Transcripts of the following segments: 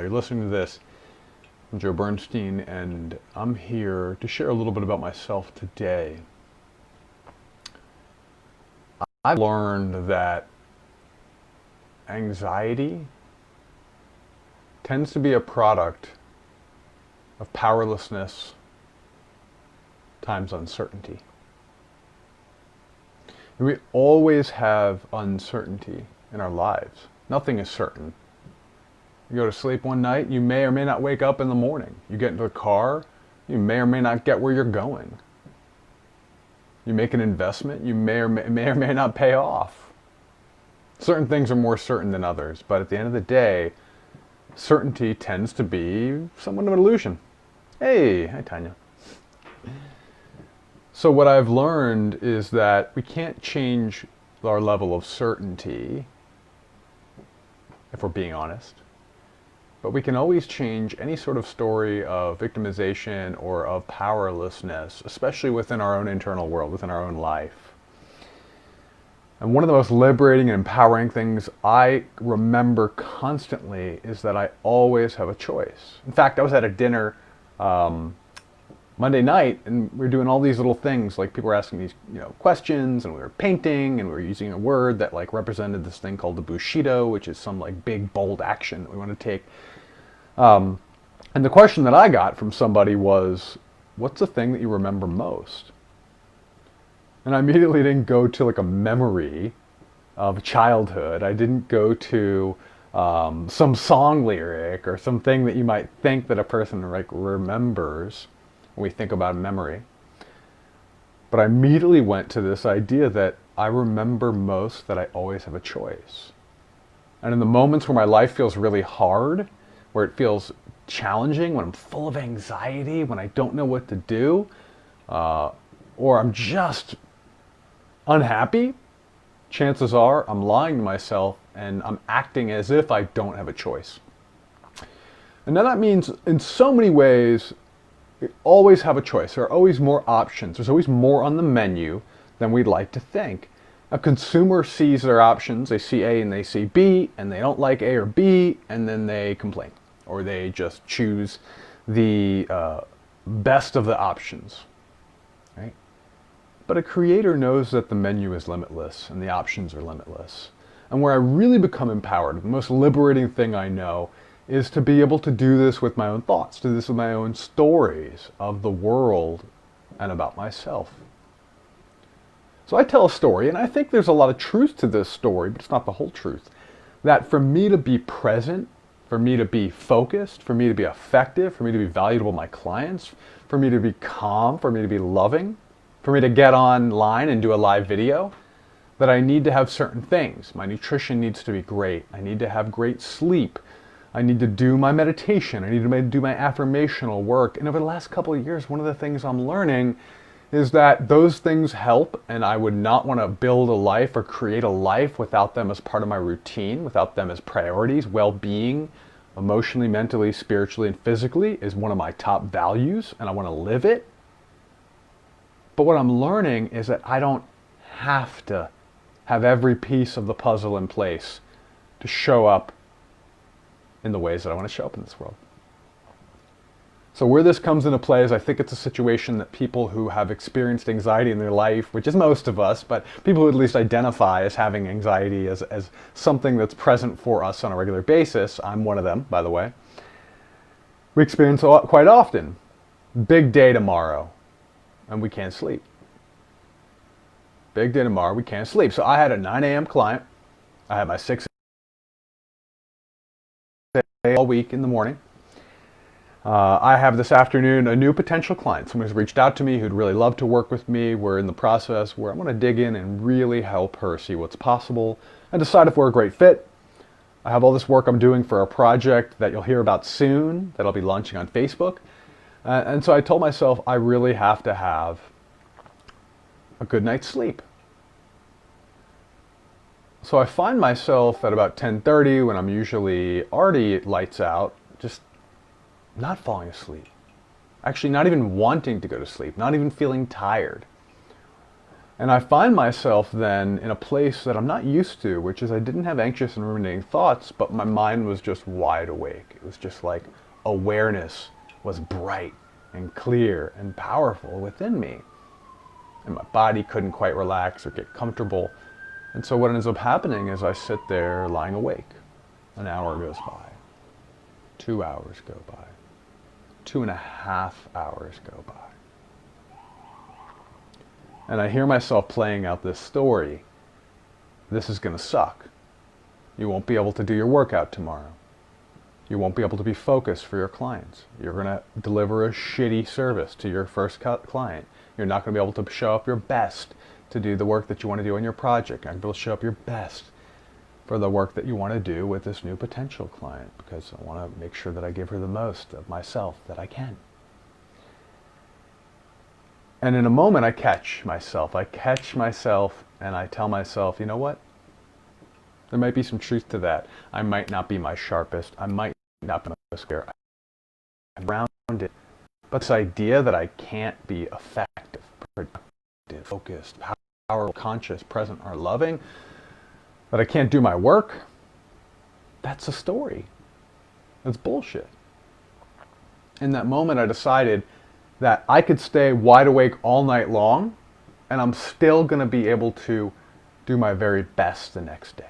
You're listening to this. I'm Joe Bernstein, and I'm here to share a little bit about myself today. I've learned that anxiety tends to be a product of powerlessness times uncertainty. And we always have uncertainty in our lives. Nothing is certain. You go to sleep one night, you may or may not wake up in the morning. You get into a car, you may or may not get where you're going. You make an investment, you may or may not pay off. Certain things are more certain than others, but at the end of the day, certainty tends to be somewhat of an illusion. Hey, hi Tanya. So what I've learned is that we can't change our level of certainty, if we're being honest. But we can always change any sort of story of victimization or of powerlessness, especially within our own internal world, within our own life. And one of the most liberating and empowering things I remember constantly is that I always have a choice. In fact, I was at a dinner Monday night, and we were doing all these little things, like people were asking these questions, and we were painting, and we were using a word that represented this thing called the Bushido, which is some big, bold action that we want to take. And the question that I got from somebody was, what's the thing that you remember most? And I immediately didn't go to a memory of childhood. I didn't go to some song lyric or something that you might think that a person remembers when we think about memory. But I immediately went to this idea that I remember most that I always have a choice. And in the moments where my life feels really hard, where it feels challenging, when I'm full of anxiety, when I don't know what to do, or I'm just unhappy, chances are I'm lying to myself and I'm acting as if I don't have a choice. And now that means in so many ways, we always have a choice. There are always more options. There's always more on the menu than we'd like to think. A consumer sees their options. They see A and they see B, and they don't like A or B, and then they complain. Or they just choose the best of the options. Right? But a creator knows that the menu is limitless and the options are limitless. And where I really become empowered, the most liberating thing I know, is to be able to do this with my own thoughts, do this with my own stories of the world and about myself. So I tell a story, and I think there's a lot of truth to this story, but it's not the whole truth. That for me to be present, for me to be focused, for me to be effective, for me to be valuable to my clients, for me to be calm, for me to be loving, for me to get online and do a live video, that I need to have certain things. My nutrition needs to be great. I need to have great sleep. I need to do my meditation. I need to do my affirmational work. And over the last couple of years, one of the things I'm learning is that those things help, and I would not want to build a life or create a life without them as part of my routine, without them as priorities. Well-being, emotionally, mentally, spiritually, and physically is one of my top values, and I want to live it. But what I'm learning is that I don't have to have every piece of the puzzle in place to show up in the ways that I want to show up in this world. So where this comes into play is I think it's a situation that people who have experienced anxiety in their life, which is most of us, but people who at least identify as having anxiety as something that's present for us on a regular basis, I'm one of them, by the way, we experience quite often. Big day tomorrow, and we can't sleep. Big day tomorrow, we can't sleep. So I had a 9 a.m. client. I had my 6 a.m. all week in the morning. I have this afternoon a new potential client. Someone who's reached out to me who'd really love to work with me. We're in the process where I'm going to dig in and really help her see what's possible and decide if we're a great fit. I have all this work I'm doing for a project that you'll hear about soon that I'll be launching on Facebook. And so I told myself I really have to have a good night's sleep. So I find myself at about 10:30, when I'm usually already lights out, just not falling asleep. Actually, not even wanting to go to sleep, not even feeling tired. And I find myself then in a place that I'm not used to, which is I didn't have anxious and ruminating thoughts, but my mind was just wide awake. It was just like awareness was bright and clear and powerful within me. And my body couldn't quite relax or get comfortable. And so what ends up happening is I sit there lying awake. An hour goes by. 2 hours go by. 2.5 hours go by. And I hear myself playing out this story. This is going to suck. You won't be able to do your workout tomorrow. You won't be able to be focused for your clients. You're going to deliver a shitty service to your first client. You're not going to be able to show up your best to do the work that you want to do on your project. You're not going to be able to show up your best for the work that you want to do with this new potential client, because I want to make sure that I give her the most of myself that I can. And in a moment I catch myself and I tell myself, you know what? There might be some truth to that. I might not be my sharpest. I might not be my most clear. I'm rounded. But this idea that I can't be effective, productive, focused, powerful, conscious, present, or loving, that I can't do my work, that's a story. That's bullshit. In that moment I decided that I could stay wide awake all night long and I'm still going to be able to do my very best the next day.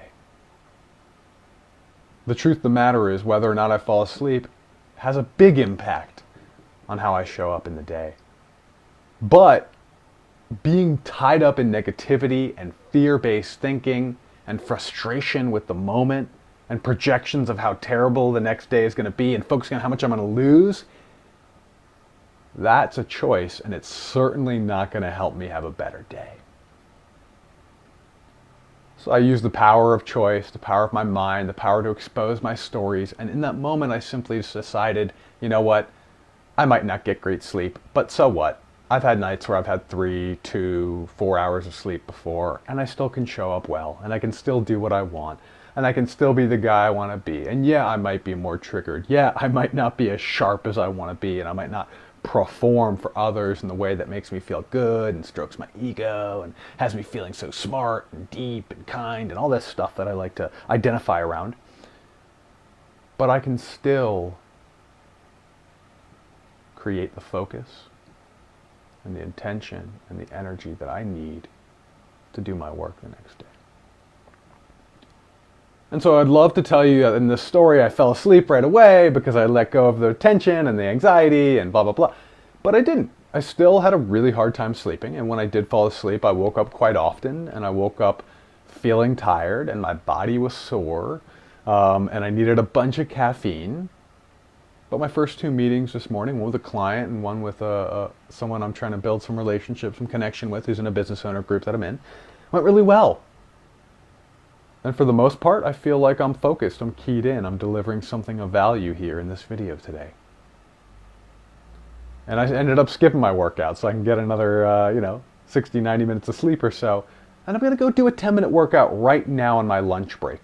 The truth of the matter is, whether or not I fall asleep has a big impact on how I show up in the day. But being tied up in negativity and fear-based thinking and frustration with the moment and projections of how terrible the next day is going to be and focusing on how much I'm going to lose, that's a choice, and it's certainly not going to help me have a better day. So I use the power of choice, the power of my mind, the power to expose my stories, and in that moment I simply just decided, you know what, I might not get great sleep, but so what? I've had nights where I've had 3, 2, 4 hours of sleep before, and I still can show up well, and I can still do what I want, and I can still be the guy I want to be. And yeah, I might be more triggered. Yeah, I might not be as sharp as I want to be, and I might not perform for others in the way that makes me feel good and strokes my ego and has me feeling so smart and deep and kind and all this stuff that I like to identify around. But I can still create the focus and the intention and the energy that I need to do my work the next day. And so I'd love to tell you that in this story I fell asleep right away because I let go of the tension and the anxiety and blah, blah, blah. But I didn't. I still had a really hard time sleeping. And when I did fall asleep, I woke up quite often. And I woke up feeling tired and my body was sore. And I needed a bunch of caffeine. But my first 2 meetings this morning, one with a client and one with someone I'm trying to build some relationship, some connection with, who's in a business owner group that I'm in, went really well. And for the most part, I feel like I'm focused, I'm keyed in, I'm delivering something of value here in this video today. And I ended up skipping my workout so I can get another, 60, 90 minutes of sleep or so. And I'm going to go do a 10-minute workout right now on my lunch break.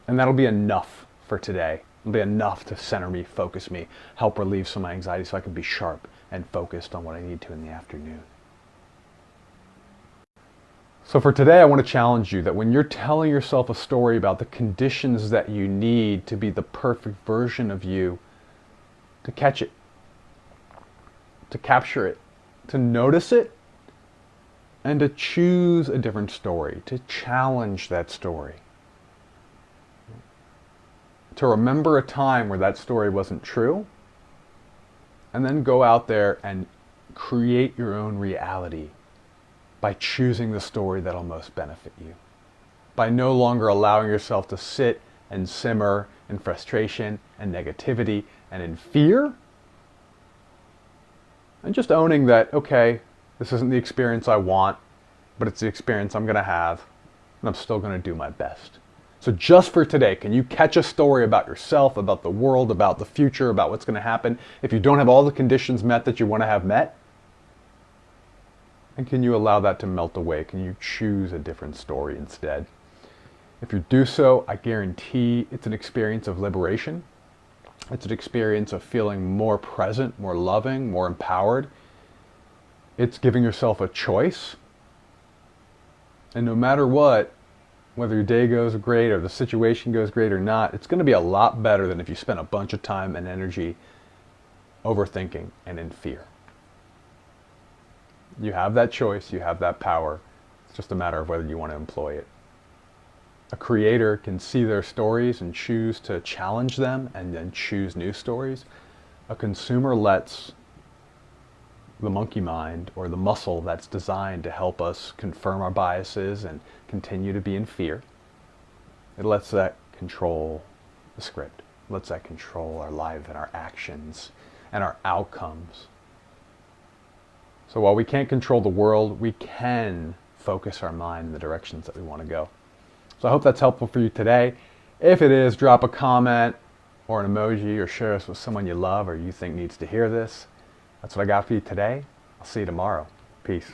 And that'll be enough for today. It'll be enough to center me, focus me, help relieve some of my anxiety so I can be sharp and focused on what I need to in the afternoon. So for today, I want to challenge you that when you're telling yourself a story about the conditions that you need to be the perfect version of you, to catch it, to capture it, to notice it, and to choose a different story, to challenge that story. To remember a time where that story wasn't true, and then go out there and create your own reality by choosing the story that'll most benefit you. By no longer allowing yourself to sit and simmer in frustration and negativity and in fear, and just owning that, okay, this isn't the experience I want, but it's the experience I'm going to have, and I'm still going to do my best. So just for today, can you catch a story about yourself, about the world, about the future, about what's going to happen if you don't have all the conditions met that you want to have met? And can you allow that to melt away? Can you choose a different story instead? If you do so, I guarantee it's an experience of liberation. It's an experience of feeling more present, more loving, more empowered. It's giving yourself a choice And no matter what, whether your day goes great or the situation goes great or not, it's going to be a lot better than if you spent a bunch of time and energy overthinking and in fear. You have that choice, you have that power. It's just a matter of whether you want to employ it. A creator can see their stories and choose to challenge them and then choose new stories. A consumer lets the monkey mind, or the muscle that's designed to help us confirm our biases and continue to be in fear, it lets that control the script. It lets that control our life and our actions and our outcomes. So while we can't control the world, we can focus our mind in the directions that we want to go. So I hope that's helpful for you today. If it is, drop a comment or an emoji or share this with someone you love or you think needs to hear this. That's what I got for you today. I'll see you tomorrow. Peace.